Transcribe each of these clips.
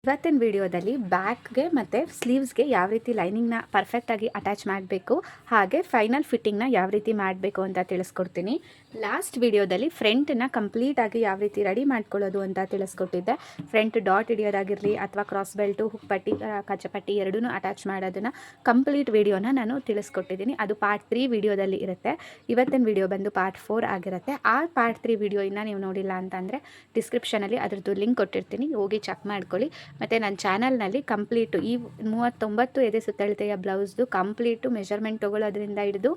ಇವತ್ತಿನ ವಿಡಿಯೋದಲ್ಲಿ ಬ್ಯಾಕ್ಗೆ ಮತ್ತು ಸ್ಲೀವ್ಸ್ಗೆ ಯಾವ ರೀತಿ ಲೈನಿಂಗ್ನ ಪರ್ಫೆಕ್ಟಾಗಿ ಅಟ್ಯಾಚ್ ಮಾಡಬೇಕು, ಹಾಗೆ ಫೈನಲ್ ಫಿಟ್ಟಿಂಗ್ನ ಯಾವ ರೀತಿ ಮಾಡಬೇಕು ಅಂತ ತಿಳಿಸ್ಕೊಡ್ತೀನಿ. ಲಾಸ್ಟ್ ವಿಡಿಯೋದಲ್ಲಿ ಫ್ರಂಟನ್ನ ಕಂಪ್ಲೀಟಾಗಿ ಯಾವ ರೀತಿ ರೆಡಿ ಮಾಡ್ಕೊಳ್ಳೋದು ಅಂತ ತಿಳಿಸ್ಕೊಟ್ಟಿದ್ದೆ. ಫ್ರಂಟ್ ಡಾಟ್ ಹಿಡಿಯೋದಾಗಿರಲಿ ಅಥವಾ ಕ್ರಾಸ್ ಬೆಲ್ಟು, ಹುಕ್ಪಟ್ಟಿ, ಕಚ್ಚಪಟ್ಟಿ ಎರಡೂ ಅಟ್ಯಾಚ್ ಮಾಡೋದನ್ನು ಕಂಪ್ಲೀಟ್ ವಿಡಿಯೋನ ನಾನು ತಿಳಿಸ್ಕೊಟ್ಟಿದ್ದೀನಿ. ಅದು ಪಾರ್ಟ್ 3 ವಿಡಿಯೋದಲ್ಲಿ ಇರುತ್ತೆ. ಇವತ್ತಿನ ವಿಡಿಯೋ ಬಂದು ಪಾರ್ಟ್ 4 ಆಗಿರುತ್ತೆ. ಆ ಪಾರ್ಟ್ 3 ವಿಡಿಯೋ ಇನ್ನೂ ನೀವು ನೋಡಿಲ್ಲ ಅಂತಂದರೆ ಡಿಸ್ಕ್ರಿಪ್ಷನಲ್ಲಿ ಅದರದ್ದು ಲಿಂಕ್ ಕೊಟ್ಟಿರ್ತೀನಿ, ಹೋಗಿ ಚೆಕ್ ಮಾಡ್ಕೊಳ್ಳಿ. ಮತ್ತು ನನ್ನ ಚಾನಲ್ನಲ್ಲಿ ಕಂಪ್ಲೀಟು ಈ 39 ಎದೆ ಸುತ್ತಳತೆಯ ಬ್ಲೌಸ್ದು ಕಂಪ್ಲೀಟು ಮೆಷರ್ಮೆಂಟ್ ತೊಗೊಳ್ಳೋದ್ರಿಂದ ಹಿಡಿದು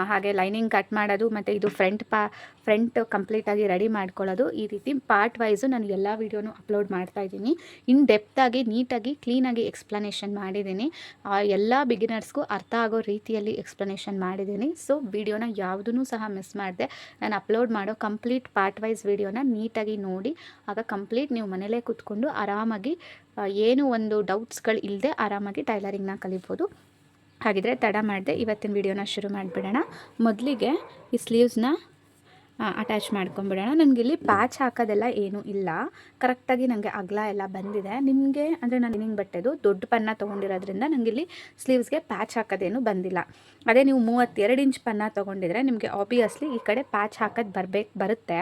ಹಾಗೆ ಲೈನಿಂಗ್ ಕಟ್ ಮಾಡೋದು ಮತ್ತು ಇದು ಫ್ರಂಟ್ ಕಂಪ್ಲೀಟಾಗಿ ರೆಡಿ ಮಾಡ್ಕೊಳ್ಳೋದು, ಈ ರೀತಿ ಪಾರ್ಟ್ ವೈಸು ನಾನು ಎಲ್ಲ ವೀಡಿಯೋನು ಅಪ್ಲೋಡ್ ಮಾಡ್ತಾಯಿದ್ದೀನಿ. ಇನ್ ಡೆಪ್ತಾಗಿ ನೀಟಾಗಿ ಕ್ಲೀನಾಗಿ ಎಕ್ಸ್ಪ್ಲನೇಷನ್ ಮಾಡಿದ್ದೀನಿ. ಎಲ್ಲ ಬಿಗಿನರ್ಸ್ಗೂ ಅರ್ಥ ಆಗೋ ರೀತಿಯಲ್ಲಿ ಎಕ್ಸ್ಪ್ಲನೇಷನ್ ಮಾಡಿದ್ದೀನಿ. ಸೊ ವಿಡಿಯೋನ ಯಾವುದೂ ಸಹ ಮಿಸ್ ಮಾಡಿದೆ ನಾನು ಅಪ್ಲೋಡ್ ಮಾಡೋ ಕಂಪ್ಲೀಟ್ ಪಾರ್ಟ್ ವೈಸ್ ವಿಡಿಯೋನ ನೀಟಾಗಿ ನೋಡಿ, ಆಗ ಕಂಪ್ಲೀಟ್ ನೀವು ಮನೇಲೇ ಕೂತ್ಕೊಂಡು ಆರಾಮಾಗಿ ಏನು ಒಂದು ಡೌಟ್ಸ್ಗಳು ಇಲ್ಲದೆ ಆರಾಮಾಗಿ ಟೈಲರಿಂಗ್ನ ಕಲಿಬೋದು. ಹಾಗಿದ್ರೆ ತಡ ಮಾಡಿದೆ ಇವತ್ತಿನ ವಿಡಿಯೋನ ಶುರು ಮಾಡಿಬಿಡೋಣ. ಮೊದಲಿಗೆ ಈ ಸ್ಲೀವ್ಸ್ನ ಅಟ್ಯಾಚ್ ಮಾಡ್ಕೊಂಬಿಡೋಣ. ನನಗಿಲ್ಲಿ ಪ್ಯಾಚ್ ಹಾಕೋದೆಲ್ಲ ಏನೂ ಇಲ್ಲ, ಕರೆಕ್ಟಾಗಿ ನನಗೆ ಅಗಲ ಎಲ್ಲ ಬಂದಿದೆ. ನಿಮಗೆ ಅಂದರೆ ನಾನು ಲೈನಿಂಗ್ ಬಟ್ಟೆದು ದೊಡ್ಡ ಪನ್ನ ತೊಗೊಂಡಿರೋದ್ರಿಂದ ನನಗಿಲ್ಲಿ ಸ್ಲೀವ್ಸ್ಗೆ ಪ್ಯಾಚ್ ಹಾಕೋದೇನು ಬಂದಿಲ್ಲ. ಅದೇ ನೀವು 32 ಇಂಚ್ ಪನ್ನ ತೊಗೊಂಡಿದ್ರೆ ನಿಮಗೆ ಆಬ್ವಿಯಸ್ಲಿ ಈ ಕಡೆ ಪ್ಯಾಚ್ ಹಾಕೋದು ಬರುತ್ತೆ.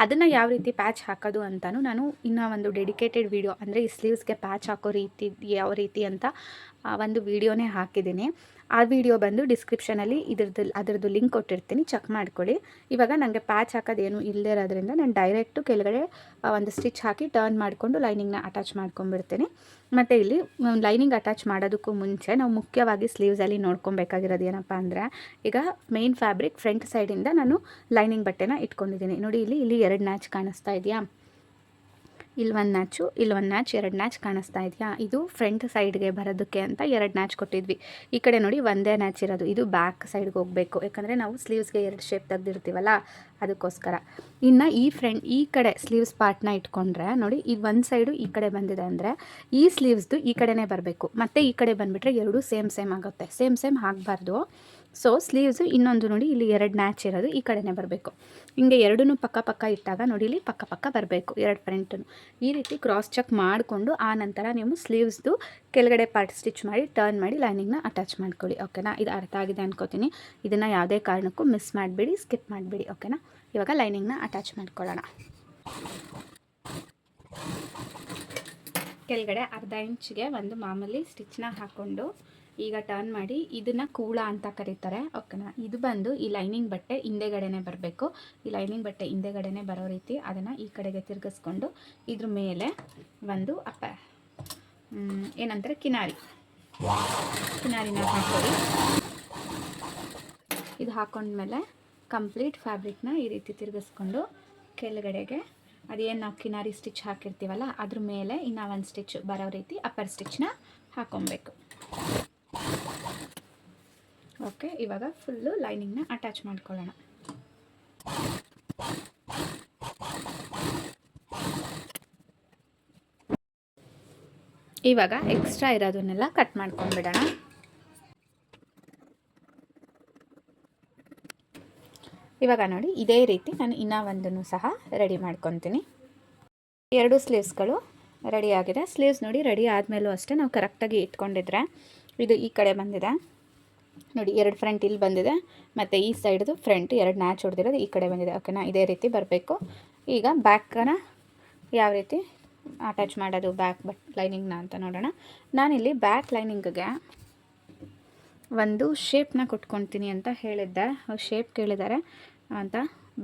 ಅದನ್ನು ಯಾವ ರೀತಿ ಪ್ಯಾಚ್ ಹಾಕೋದು ಅಂತಲೂ ನಾನು ಇನ್ನೂ ಒಂದು ಡೆಡಿಕೇಟೆಡ್ ವಿಡಿಯೋ, ಅಂದರೆ ಈ ಸ್ಲೀವ್ಸ್ಗೆ ಪ್ಯಾಚ್ ಹಾಕೋ ರೀತಿ ಯಾವ ರೀತಿ ಅಂತ ಒಂದು ವಿಡಿಯೋನೇ ಹಾಕಿದ್ದೀನಿ. ಆ ವಿಡಿಯೋ ಬಂದು ಡಿಸ್ಕ್ರಿಪ್ಷನಲ್ಲಿ ಅದರದ್ದು ಲಿಂಕ್ ಕೊಟ್ಟಿರ್ತೀನಿ, ಚೆಕ್ ಮಾಡ್ಕೊಳ್ಳಿ. ಇವಾಗ ನನಗೆ ಪ್ಯಾಚ್ ಹಾಕೋದೇನು ಇಲ್ಲದೇ ಇರೋದ್ರಿಂದ ನಾನು ಡೈರೆಕ್ಟು ಕೆಳಗಡೆ ಒಂದು ಸ್ಟಿಚ್ ಹಾಕಿ ಟರ್ನ್ ಮಾಡಿಕೊಂಡು ಲೈನಿಂಗ್ನ ಅಟ್ಯಾಚ್ ಮಾಡ್ಕೊಂಡ್ಬಿಡ್ತೀನಿ. ಮತ್ತು ಇಲ್ಲಿ ಲೈನಿಂಗ್ ಅಟ್ಯಾಚ್ ಮಾಡೋದಕ್ಕೂ ಮುಂಚೆ ನಾವು ಮುಖ್ಯವಾಗಿ ಸ್ಲೀವ್ಸಲ್ಲಿ ನೋಡ್ಕೊಬೇಕಾಗಿರೋದು ಏನಪ್ಪ ಅಂದರೆ, ಈಗ ಮೇನ್ ಫ್ಯಾಬ್ರಿಕ್ ಫ್ರಂಟ್ ಸೈಡಿಂದ ನಾನು ಲೈನಿಂಗ್ ಬಟ್ಟೆನ ಇಟ್ಕೊಂಡಿದ್ದೀನಿ. ನೋಡಿ ಇಲ್ಲಿ 2 ನ್ಯಾಚ್ ಕಾಣಿಸ್ತಾ ಇದೆಯಾ, ಇಲ್ಲಿ 1 ನ್ಯಾಚು, ಇಲ್ಲಿ 1 ನ್ಯಾಚ್, 2 ನ್ಯಾಚ್ ಕಾಣಿಸ್ತಾ ಇದೆಯಾ. ಇದು ಫ್ರಂಟ್ ಸೈಡ್ಗೆ ಬರೋದಕ್ಕೆ ಅಂತ 2 ನ್ಯಾಚ್ ಕೊಟ್ಟಿದ್ವಿ. ಈ ಕಡೆ ನೋಡಿ ಒಂದೇ ನ್ಯಾಚ್ ಇರೋದು, ಇದು ಬ್ಯಾಕ್ ಸೈಡ್ಗೆ ಹೋಗಬೇಕು, ಯಾಕಂದರೆ ನಾವು ಸ್ಲೀವ್ಸ್ಗೆ 2 ಶೇಪ್ ತೆಗೆದಿರ್ತೀವಲ್ಲ ಅದಕ್ಕೋಸ್ಕರ. ಇನ್ನು ಈ ಕಡೆ ಸ್ಲೀವ್ಸ್ ಪಾರ್ಟ್ನ ಇಟ್ಕೊಂಡ್ರೆ ನೋಡಿ, ಇದು ಒಂದು ಸೈಡು ಈ ಕಡೆ ಬಂದಿದೆ ಅಂದರೆ ಈ ಸ್ಲೀವ್ಸ್ದು ಈ ಕಡೆನೇ ಬರಬೇಕು, ಮತ್ತು ಈ ಕಡೆ ಬಂದುಬಿಟ್ರೆ ಎರಡೂ ಸೇಮ್ ಆಗುತ್ತೆ. ಸೇಮ್ ಆಗಬಾರ್ದು. ಸೊ ಸ್ಲೀವ್ಸು ಇನ್ನೊಂದು ನೋಡಿ ಇಲ್ಲಿ 2 ನ್ಯಾಚ್ ಇರೋದು ಈ ಕಡೆನೇ ಬರಬೇಕು. ಹಿಂಗೆ ಎರಡೂ ಪಕ್ಕ ಇಟ್ಟಾಗ ನೋಡಿ ಇಲ್ಲಿ ಪಕ್ಕ ಬರಬೇಕು 2 ಫ್ರಂಟು. ಈ ರೀತಿ ಕ್ರಾಸ್ ಚೆಕ್ ಮಾಡಿಕೊಂಡು ಆ ನಂತರ ನೀವು ಸ್ಲೀವ್ಸ್ದು ಕೆಳಗಡೆ ಪಾರ್ಟ್ ಸ್ಟಿಚ್ ಮಾಡಿ ಟರ್ನ್ ಮಾಡಿ ಲೈನಿಂಗ್ನ ಅಟ್ಯಾಚ್ ಮಾಡ್ಕೊಳ್ಳಿ. ಓಕೆನಾ, ಇದು ಅರ್ಥ ಆಗಿದೆ ಅನ್ಕೋತೀನಿ. ಇದನ್ನು ಯಾವುದೇ ಕಾರಣಕ್ಕೂ ಮಿಸ್ ಮಾಡಬೇಡಿ, ಸ್ಕಿಪ್ ಮಾಡಬೇಡಿ. ಓಕೆನಾ, ಇವಾಗ ಲೈನಿಂಗ್ನ ಅಟ್ಯಾಚ್ ಮಾಡ್ಕೊಳ್ಳೋಣ. ಕೆಳಗಡೆ ಅರ್ಧ ಇಂಚಿಗೆ ಒಂದು ಮಾಮೂಲಿ ಸ್ಟಿಚ್ನ ಹಾಕ್ಕೊಂಡು ಈಗ ಟರ್ನ್ ಮಾಡಿ, ಇದನ್ನು ಕೂಳ ಅಂತ ಕರೀತಾರೆ. ಓಕೆನಾ, ಇದು ಬಂದು ಈ ಲೈನಿಂಗ್ ಬಟ್ಟೆ ಹಿಂದೆಗಡೆನೇ ಬರಬೇಕು. ಈ ಲೈನಿಂಗ್ ಬಟ್ಟೆ ಹಿಂದೆಗಡೆನೇ ಬರೋ ರೀತಿ ಅದನ್ನು ಈ ಕಡೆಗೆ ತಿರುಗಿಸ್ಕೊಂಡು ಇದ್ರ ಮೇಲೆ ಒಂದು ಏನಂತಾರೆ ಕಿನಾರಿನ ಹಾಕೊಳ್ಳಿ. ಇದು ಹಾಕೊಂಡ್ಮೇಲೆ ಕಂಪ್ಲೀಟ್ ಫ್ಯಾಬ್ರಿಕ್ನ ಈ ರೀತಿ ತಿರುಗಿಸ್ಕೊಂಡು ಕೆಳಗಡೆಗೆ ಅದೇನು ನಾವು ಕಿನಾರಿ ಸ್ಟಿಚ್ ಹಾಕಿರ್ತೀವಲ್ಲ ಅದ್ರ ಮೇಲೆ ಇನ್ನೂ 1 ಸ್ಟಿಚ್ ಬರೋ ರೀತಿ ಅಪ್ಪರ್ ಸ್ಟಿಚ್ನ ಹಾಕೊಬೇಕು. ಓಕೆ, ಇವಾಗ ಫುಲ್ಲು ಲೈನಿಂಗ್ನ ಅಟ್ಯಾಚ್ ಮಾಡ್ಕೊಳ್ಳೋಣ. ಇವಾಗ ಎಕ್ಸ್ಟ್ರಾ ಇರೋದನ್ನೆಲ್ಲ ಕಟ್ ಮಾಡ್ಕೊಂಡ್ಬಿಡೋಣ. ಇವಾಗ ನೋಡಿ ಇದೇ ರೀತಿ ನಾನು ಇನ್ನೂ ಒಂದನ್ನು ಸಹ ರೆಡಿ ಮಾಡ್ಕೊತೀನಿ. 2 ಸ್ಲೀವ್ಸ್ಗಳು ರೆಡಿ ಆಗಿದೆ. ಸ್ಲೀವ್ಸ್ ನೋಡಿ ರೆಡಿ ಆದಮೇಲೂ ಅಷ್ಟೇ ನಾವು ಕರೆಕ್ಟಾಗಿ ಇಟ್ಕೊಂಡಿದ್ರೆ ಇದು ಈ ಕಡೆ ಬಂದಿದೆ ನೋಡಿ, 2 ಫ್ರಂಟ್ ಇಲ್ಲಿ ಬಂದಿದೆ, ಮತ್ತು ಈ ಸೈಡ್ದು ಫ್ರಂಟ್ 2 ನ್ಯಾಚ್ ಹೊಡೆದಿರೋದು ಈ ಕಡೆ ಬಂದಿದೆ. ಓಕೆನಾ, ಇದೇ ರೀತಿ ಬರಬೇಕು. ಈಗ ಬ್ಯಾಕನ್ನು ಯಾವ ರೀತಿ ಅಟ್ಯಾಚ್ ಮಾಡೋದು ಬ್ಯಾಕ್ ಲೈನಿಂಗ್ನ ಅಂತ ನೋಡೋಣ. ನಾನಿಲ್ಲಿ ಬ್ಯಾಕ್ ಲೈನಿಂಗ್ಗೆ ಒಂದು ಶೇಪ್ನ ಕೊಟ್ಕೊತೀನಿ ಅಂತ ಹೇಳಿದ್ದೆ. ಶೇಪ್ ಕೇಳಿದ್ದಾರೆ ಅಂತ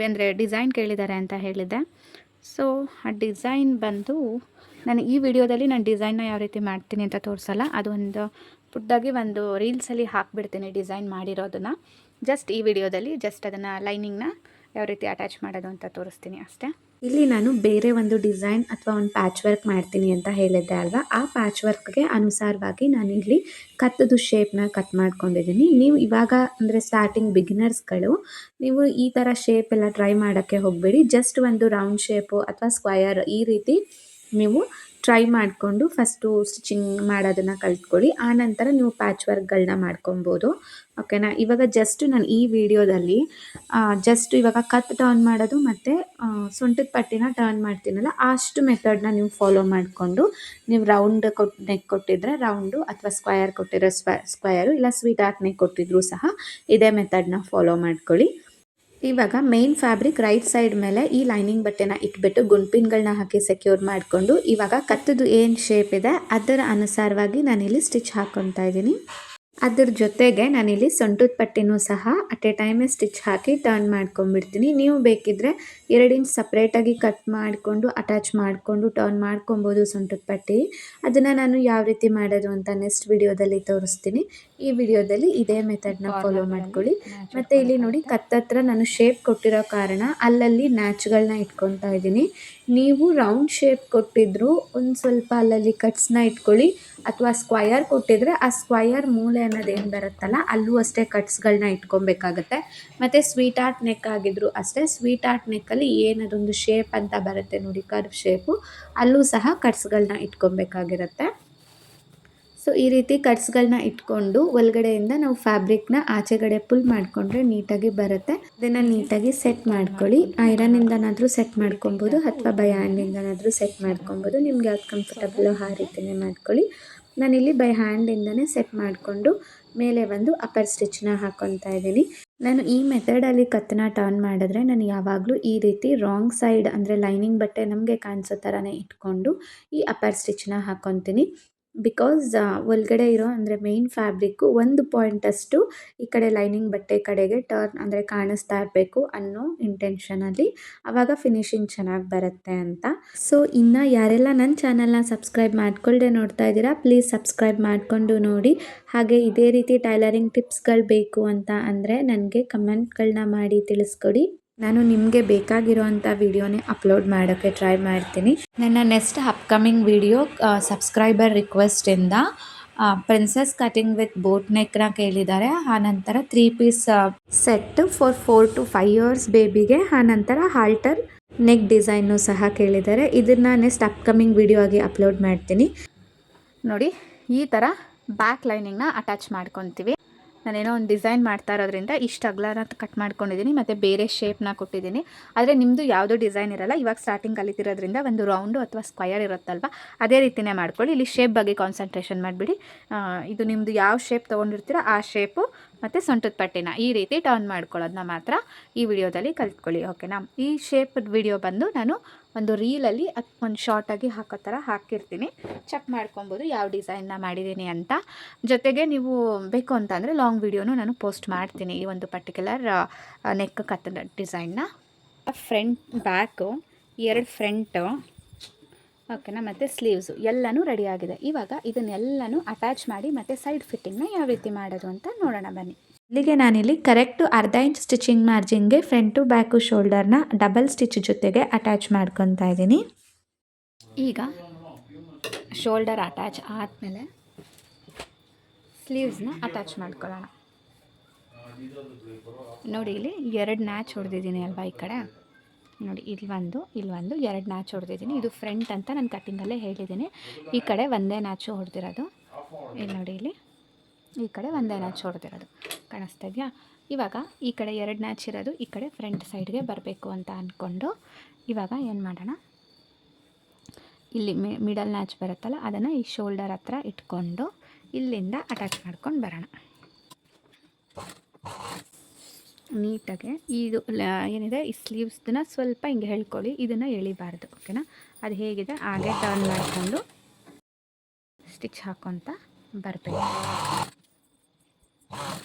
ಅಂದರೆ ಡಿಸೈನ್ ಕೇಳಿದ್ದಾರೆ ಅಂತ ಹೇಳಿದ್ದೆ. ಸೊ ಆ ಡಿಸೈನ್ ಬಂದು ನಾನು ಈ ವಿಡಿಯೋದಲ್ಲಿ ನಾನು ಡಿಸೈನ್ನ ಯಾವ ರೀತಿ ಮಾಡ್ತೀನಿ ಅಂತ ತೋರಿಸಲ್ಲ, ಅದು ಪುಟ್ಟಾಗಿ ಒಂದು ರೀಲ್ಸಲ್ಲಿ ಹಾಕಿಬಿಡ್ತೀನಿ ಡಿಸೈನ್ ಮಾಡಿರೋದನ್ನು. ಜಸ್ಟ್ ಈ ವಿಡಿಯೋದಲ್ಲಿ ಅದನ್ನು ಲೈನಿಂಗ್ನ ಯಾವ ರೀತಿ ಅಟ್ಯಾಚ್ ಮಾಡೋದು ಅಂತ ತೋರಿಸ್ತೀನಿ ಅಷ್ಟೇ. ಇಲ್ಲಿ ನಾನು ಬೇರೆ ಒಂದು ಡಿಸೈನ್ ಅಥವಾ ಒಂದು ಪ್ಯಾಚ್ ವರ್ಕ್ ಮಾಡ್ತೀನಿ ಅಂತ ಹೇಳಿದ್ದೆ ಅಲ್ವಾ, ಆ ಪ್ಯಾಚ್ ವರ್ಕ್ಗೆ ಅನುಸಾರವಾಗಿ ನಾನು ಇಲ್ಲಿ ಕತ್ತದು ಶೇಪ್ನ ಕಟ್ ಮಾಡ್ಕೊಂಡಿದ್ದೀನಿ. ನೀವು ಇವಾಗ ಅಂದರೆ ಸ್ಟಾರ್ಟಿಂಗ್ ಬಿಗಿನರ್ಸ್ಗಳು ನೀವು ಈ ಥರ ಶೇಪ್ ಎಲ್ಲ ಟ್ರೈ ಮಾಡೋಕ್ಕೆ ಹೋಗಬೇಡಿ. ಜಸ್ಟ್ ಒಂದು ರೌಂಡ್ ಶೇಪು ಅಥವಾ ಸ್ಕ್ವಯರ್ ಈ ರೀತಿ ನೀವು ಟ್ರೈ ಮಾಡಿಕೊಂಡು ಫಸ್ಟು ಸ್ಟಿಚಿಂಗ್ ಮಾಡೋದನ್ನು ಕಲ್ತ್ಕೊಳ್ಳಿ. ಆನಂತರ ನೀವು ಪ್ಯಾಚ್ ವರ್ಕ್ಗಳನ್ನ ಮಾಡ್ಕೊಬೋದು. ಓಕೆನಾ. ಇವಾಗ ಜಸ್ಟ್ ನಾನು ಈ ವಿಡಿಯೋದಲ್ಲಿ ಜಸ್ಟ್ ಇವಾಗ ಕತ್ ಟರ್ನ್ ಮಾಡೋದು ಮತ್ತು ಸೊಂಟದ ಪಟ್ಟಿನ ಟರ್ನ್ ಮಾಡ್ತೀನಲ್ಲ ಅಷ್ಟು ಮೆಥಡ್ನ ನೀವು ಫಾಲೋ ಮಾಡಿಕೊಂಡು ನೀವು ರೌಂಡ್ ನೆಕ್ ಕೊಟ್ಟಿದ್ರೆ ರೌಂಡು ಅಥವಾ ಸ್ಕ್ವಯರ್ ಕೊಟ್ಟಿರೋ ಸ್ಕ್ವಯರು ಇಲ್ಲ ಸ್ವೀಟ್ ಆರ್ಟ್ ನೆಕ್ ಕೊಟ್ಟಿದ್ರು ಸಹ ಇದೇ ಮೆಥಡ್ನ ಫಾಲೋ ಮಾಡ್ಕೊಳ್ಳಿ. ಇವಾಗ ಮೇನ್ ಫ್ಯಾಬ್ರಿಕ್ ರೈಟ್ ಸೈಡ್ ಮೇಲೆ ಈ ಲೈನಿಂಗ್ ಬಟ್ಟೆನ ಇಟ್ಬಿಟ್ಟು ಗುಂಪಿನ್ಗಳನ್ನ ಹಾಕಿ ಸೆಕ್ಯೂರ್ ಮಾಡಿಕೊಂಡು ಇವಾಗ ಕತ್ತದು ಏನು ಶೇಪ್ ಇದೆ ಅದರ ಅನುಸಾರವಾಗಿ ನಾನಿಲ್ಲಿ ಸ್ಟಿಚ್ ಹಾಕ್ಕೊತಾ ಇದ್ದೀನಿ. ಅದ್ರ ಜೊತೆಗೆ ನಾನಿಲ್ಲಿ ಸೊಂಟದ ಪಟ್ಟಿನೂ ಸಹ ಅಟ್ ಎ ಟೈಮೇ ಸ್ಟಿಚ್ ಹಾಕಿ ಟರ್ನ್ ಮಾಡ್ಕೊಂಡ್ಬಿಡ್ತೀನಿ. ನೀವು ಬೇಕಿದ್ದರೆ 2 ಇಂಚ್ ಸಪ್ರೇಟಾಗಿ ಕಟ್ ಮಾಡಿಕೊಂಡು ಅಟ್ಯಾಚ್ ಮಾಡಿಕೊಂಡು ಟರ್ನ್ ಮಾಡ್ಕೊಬೋದು ಸೊಂಟದ ಪಟ್ಟಿ. ಅದನ್ನು ನಾನು ಯಾವ ರೀತಿ ಮಾಡೋದು ಅಂತ ನೆಕ್ಸ್ಟ್ ವಿಡಿಯೋದಲ್ಲಿ ತೋರಿಸ್ತೀನಿ. ಈ ವಿಡಿಯೋದಲ್ಲಿ ಇದೇ ಮೆಥಡ್ನ ಫಾಲೋ ಮಾಡ್ಕೊಳ್ಳಿ. ಮತ್ತು ಇಲ್ಲಿ ನೋಡಿ ಕತ್ತತ್ರ ನಾನು ಶೇಪ್ ಕೊಟ್ಟಿರೋ ಕಾರಣ ಅಲ್ಲಲ್ಲಿ ನ್ಯಾಚ್ಗಳನ್ನ ಇಟ್ಕೊತಾ ಇದ್ದೀನಿ. ನೀವು ರೌಂಡ್ ಶೇಪ್ ಕೊಟ್ಟಿದ್ರು ಒಂದು ಸ್ವಲ್ಪ ಅಲ್ಲಲ್ಲಿ ಕಟ್ಸ್ನ ಇಟ್ಕೊಳ್ಳಿ, ಅಥವಾ ಸ್ಕ್ವಯರ್ ಕೊಟ್ಟಿದ್ರೆ ಆ ಸ್ಕ್ವಯರ್ ಮೂಲೆ ಅನ್ನೋದೇನು ಬರುತ್ತಲ್ಲ ಅಲ್ಲೂ ಅಷ್ಟೇ ಕಟ್ಸ್ಗಳನ್ನ ಇಟ್ಕೊಬೇಕಾಗತ್ತೆ. ಮತ್ತು ಸ್ವೀಟ್ ಆರ್ಟ್ ನೆಕ್ ಆಗಿದ್ರು ಅಷ್ಟೇ, ಸ್ವೀಟ್ ಆರ್ಟ್ ನೆಕ್ಕಲ್ಲಿ ಏನದೊಂದು ಶೇಪ್ ಅಂತ ಬರುತ್ತೆ ನೋಡಿ ಕರ್ವ್ ಶೇಪು, ಅಲ್ಲೂ ಸಹ ಕಟ್ಸ್ಗಳನ್ನ ಇಟ್ಕೊಬೇಕಾಗಿರುತ್ತೆ. ಸೊ ಈ ರೀತಿ ಕಟ್ಸ್ಗಳನ್ನ ಇಟ್ಕೊಂಡು ಒಳಗಡೆಯಿಂದ ನಾವು ಫ್ಯಾಬ್ರಿಕ್ನ ಆಚೆಗಡೆ ಪುಲ್ ಮಾಡಿಕೊಂಡ್ರೆ ನೀಟಾಗಿ ಬರುತ್ತೆ. ಇದನ್ನು ನೀಟಾಗಿ ಸೆಟ್ ಮಾಡ್ಕೊಳ್ಳಿ. ಐರನ್ನಿಂದನಾದರೂ ಸೆಟ್ ಮಾಡ್ಕೊಬೋದು ಅಥವಾ ಬೈ ಹ್ಯಾಂಡಿಂದನಾದರೂ ಸೆಟ್ ಮಾಡ್ಕೊಬೋದು. ನಿಮ್ಗೆ ಯಾವ್ದು ಕಂಫರ್ಟಬಲ್ ಆ ರೀತಿಯೇ ಮಾಡ್ಕೊಳ್ಳಿ. ನಾನಿಲ್ಲಿ ಬೈ ಹ್ಯಾಂಡಿಂದನೇ ಸೆಟ್ ಮಾಡಿಕೊಂಡು ಮೇಲೆ ಒಂದು ಅಪ್ಪರ್ ಸ್ಟಿಚ್ನ ಹಾಕ್ಕೊತಾ ಇದ್ದೀನಿ. ನಾನು ಈ ಮೆಥಡಲ್ಲಿ ಕತ್ತನ್ನ ಟರ್ನ್ ಮಾಡಿದ್ರೆ ನಾನು ಯಾವಾಗಲೂ ಈ ರೀತಿ ರಾಂಗ್ ಸೈಡ್ ಅಂದರೆ ಲೈನಿಂಗ್ ಬಟ್ಟೆ ನಮಗೆ ಕಾಣಿಸೋ ಥರನೇ ಇಟ್ಕೊಂಡು ಈ ಅಪ್ಪರ್ ಸ್ಟಿಚ್ನ ಹಾಕ್ಕೊತೀನಿ. ಬಿಕಾಸ್ ಒಳಗಡೆ ಇರೋ ಅಂದರೆ ಮೇನ್ ಫ್ಯಾಬ್ರಿಕ್ಕು ಒಂದು ಪಾಯಿಂಟಷ್ಟು ಈ ಕಡೆ ಲೈನಿಂಗ್ ಬಟ್ಟೆ ಕಡೆಗೆ ಟರ್ನ್ ಅಂದರೆ ಕಾಣಿಸ್ತಾ ಇರಬೇಕು ಅನ್ನೋ ಇಂಟೆನ್ಷನಲ್ಲಿ, ಆವಾಗ ಫಿನಿಶಿಂಗ್ ಚೆನ್ನಾಗಿ ಬರುತ್ತೆ ಅಂತ. ಸೊ ಇನ್ನು ಯಾರೆಲ್ಲ ನನ್ನ ಚಾನಲ್ನ ಸಬ್ಸ್ಕ್ರೈಬ್ ಮಾಡ್ಕೊಳ್ದೆ ನೋಡ್ತಾ ಇದ್ದೀರಾ ಪ್ಲೀಸ್ ಸಬ್ಸ್ಕ್ರೈಬ್ ಮಾಡಿಕೊಂಡು ನೋಡಿ. ಹಾಗೆ ಇದೇ ರೀತಿ ಟೈಲರಿಂಗ್ ಟಿಪ್ಸ್ಗಳು ಬೇಕು ಅಂತ ಅಂದರೆ ನನಗೆ ಕಮೆಂಟ್ಗಳನ್ನ ಮಾಡಿ ತಿಳಿಸ್ಕೊಡಿ. ನಾನು ನಿಮಗೆ ಬೇಕಾಗಿರೋವಂಥ ವಿಡಿಯೋನೇ ಅಪ್ಲೋಡ್ ಮಾಡೋಕ್ಕೆ ಟ್ರೈ ಮಾಡ್ತೀನಿ. ನನ್ನ ನೆಕ್ಸ್ಟ್ ಅಪ್ಕಮಿಂಗ್ ವಿಡಿಯೋ ಸಬ್ಸ್ಕ್ರೈಬರ್ ರಿಕ್ವೆಸ್ಟಿಂದ ಪ್ರಿನ್ಸೆಸ್ ಕಟಿಂಗ್ ವಿತ್ ಬೋಟ್ ನೆಕ್ನ ಕೇಳಿದ್ದಾರೆ. ಆನಂತರ 3 piece set for 4 to 5 years ಬೇಬಿಗೆ. ಆನಂತರ ಹಾಲ್ಟರ್ ನೆಕ್ ಡಿಸೈನು ಸಹ ಕೇಳಿದ್ದಾರೆ. ಇದನ್ನು ನೆಕ್ಸ್ಟ್ ಅಪ್ಕಮಿಂಗ್ ವಿಡಿಯೋ ಆಗಿ ಅಪ್ಲೋಡ್ ಮಾಡ್ತೀನಿ. ನೋಡಿ ಈ ಥರ ಬ್ಯಾಕ್ ಲೈನಿಂಗ್ನ ಅಟ್ಯಾಚ್ ಮಾಡ್ಕೊತೀವಿ. ನಾನೇನೋ ಒಂದು ಡಿಸೈನ್ ಮಾಡ್ತಾ ಇರೋದ್ರಿಂದ ಇಷ್ಟು ಅಗಲನ ಕಟ್ ಮಾಡ್ಕೊಂಡಿದ್ದೀನಿ ಮತ್ತು ಬೇರೆ ಶೇಪ್ನ ಕೊಟ್ಟಿದ್ದೀನಿ. ಆದರೆ ನಿಮ್ಮದು ಯಾವುದೋ ಡಿಸೈನ್ ಇರಲ್ಲ, ಇವಾಗ ಸ್ಟಾರ್ಟಿಂಗ್ ಕಲಿತಿರೋದ್ರಿಂದ ಒಂದು ರೌಂಡು ಅಥವಾ ಸ್ಕ್ವಯರ್ ಇರುತ್ತಲ್ವ ಅದೇ ರೀತಿಯೇ ಮಾಡ್ಕೊಳ್ಳಿ. ಇಲ್ಲಿ ಶೇಪ್ ಬಗ್ಗೆ ಕಾನ್ಸಂಟ್ರೇಷನ್ ಮಾಡಿಬಿಡಿ. ಇದು ನಿಮ್ಮದು ಯಾವ ಶೇಪ್ ತೊಗೊಂಡಿರ್ತೀರೋ ಆ ಶೇಪು ಮತ್ತು ಸೊಂಟದ ಪಟ್ಟಿನ ಈ ರೀತಿ ಟರ್ನ್ ಮಾಡ್ಕೊಳ್ಳೋದನ್ನ ಮಾತ್ರ ಈ ವಿಡಿಯೋದಲ್ಲಿ ಕಲ್ತ್ಕೊಳ್ಳಿ. ಓಕೆನಾ. ಈ ಶೇಪ್ ವಿಡಿಯೋ ಬಂದು ನಾನು ಒಂದು ರೀಲಲ್ಲಿ ಒಂದು ಶಾರ್ಟಾಗಿ ಹಾಕೋ ಥರ ಹಾಕಿರ್ತೀನಿ. ಚೆಕ್ ಮಾಡ್ಕೊಬೋದು ಯಾವ ಡಿಸೈನ್ನ ಮಾಡಿದ್ದೀನಿ ಅಂತ. ಜೊತೆಗೆ ನೀವು ಬೇಕು ಅಂತ ಅಂದರೆ ಲಾಂಗ್ ವಿಡಿಯೋನು ನಾನು ಪೋಸ್ಟ್ ಮಾಡ್ತೀನಿ ಈ ಒಂದು ಪರ್ಟಿಕ್ಯುಲರ್ ನೆಕ್ ಕತ್ತ ಡಿಸೈನ್ನ. ಫ್ರಂಟ್ ಬ್ಯಾಕು 2 ಫ್ರಂಟು ಓಕೆನಾ ಮತ್ತು ಸ್ಲೀವ್ಸು ಎಲ್ಲನೂ ರೆಡಿಯಾಗಿದೆ. ಇವಾಗ ಇದನ್ನೆಲ್ಲನೂ ಅಟ್ಯಾಚ್ ಮಾಡಿ ಮತ್ತು ಸೈಡ್ ಫಿಟ್ಟಿಂಗ್ನ ಯಾವ ರೀತಿ ಮಾಡೋದು ಅಂತ ನೋಡೋಣ ಬನ್ನಿ. ಇಲ್ಲಿಗೆ ನಾನಿಲ್ಲಿ ಕರೆಕ್ಟು ಅರ್ಧ ಇಂಚ್ ಸ್ಟಿಚಿಂಗ್ ಮಾರ್ಜಿನ್ಗೆ ಫ್ರಂಟು ಬ್ಯಾಕು ಶೋಲ್ಡರ್ನ ಡಬಲ್ ಸ್ಟಿಚ್ ಜೊತೆಗೆ ಅಟ್ಯಾಚ್ ಮಾಡ್ಕೊತಾ ಇದ್ದೀನಿ. ಈಗ ಶೋಲ್ಡರ್ ಅಟ್ಯಾಚ್ ಆದಮೇಲೆ ಸ್ಲೀವ್ಸ್ನ ಅಟ್ಯಾಚ್ ಮಾಡ್ಕೊಳ್ಳೋಣ. ನೋಡಿ ಇಲ್ಲಿ 2 ನ್ಯಾಚ್ ಹೊಡೆದಿದ್ದೀನಿ ಅಲ್ವಾ ಈ ಕಡೆ. ನೋಡಿ ಇಲ್ಲೊಂದು 2 ನ್ಯಾಚ್ ಹೊಡೆದಿದ್ದೀನಿ. ಇದು ಫ್ರಂಟ್ ಅಂತ ನಾನು ಕಟ್ಟಿಂಗಲ್ಲೇ ಹೇಳಿದ್ದೀನಿ. ಈ ಕಡೆ ಒಂದೇ ನ್ಯಾಚು ಹೊಡೆದಿರೋದು. ಇಲ್ಲಿ ನೋಡಿ ಇಲ್ಲಿ ಈ ಕಡೆ ಒಂದೇ ನ್ಯಾಚ್ ಹೊಡೆದಿರೋದು ಕಾಣಿಸ್ತಾ ಇದೆಯಾ. ಇವಾಗ ಈ ಕಡೆ 2 ನ್ಯಾಚ್ ಇರೋದು ಈ ಕಡೆ ಫ್ರಂಟ್ ಸೈಡ್ಗೆ ಬರಬೇಕು ಅಂತ ಅಂದ್ಕೊಂಡು ಇವಾಗ ಏನು ಮಾಡೋಣ, ಇಲ್ಲಿ ಮಿಡಲ್ ನ್ಯಾಚ್ ಬರುತ್ತಲ್ಲ ಅದನ್ನು ಈ ಶೋಲ್ಡರ್ ಹತ್ರ ಇಟ್ಕೊಂಡು ಇಲ್ಲಿಂದ ಅಟ್ಯಾಚ್ ಮಾಡ್ಕೊಂಡು ಬರೋಣ ನೀಟಾಗೆ. ಇದು ಏನಿದೆ ಈ ಸ್ಲೀವ್ಸ್ನ ಸ್ವಲ್ಪ ಹಿಂಗೆ ಹೇಳ್ಕೊಳ್ಳಿ, ಇದನ್ನು ಎಳಿಬಾರ್ದು. ಓಕೆನಾ. ಅದು ಹೇಗಿದೆ ಹಾಗೆ ಟರ್ನ್ ಮಾಡಿಕೊಂಡು ಸ್ಟಿಚ್ ಹಾಕ್ಕೊತ ಬರಬೇಕು.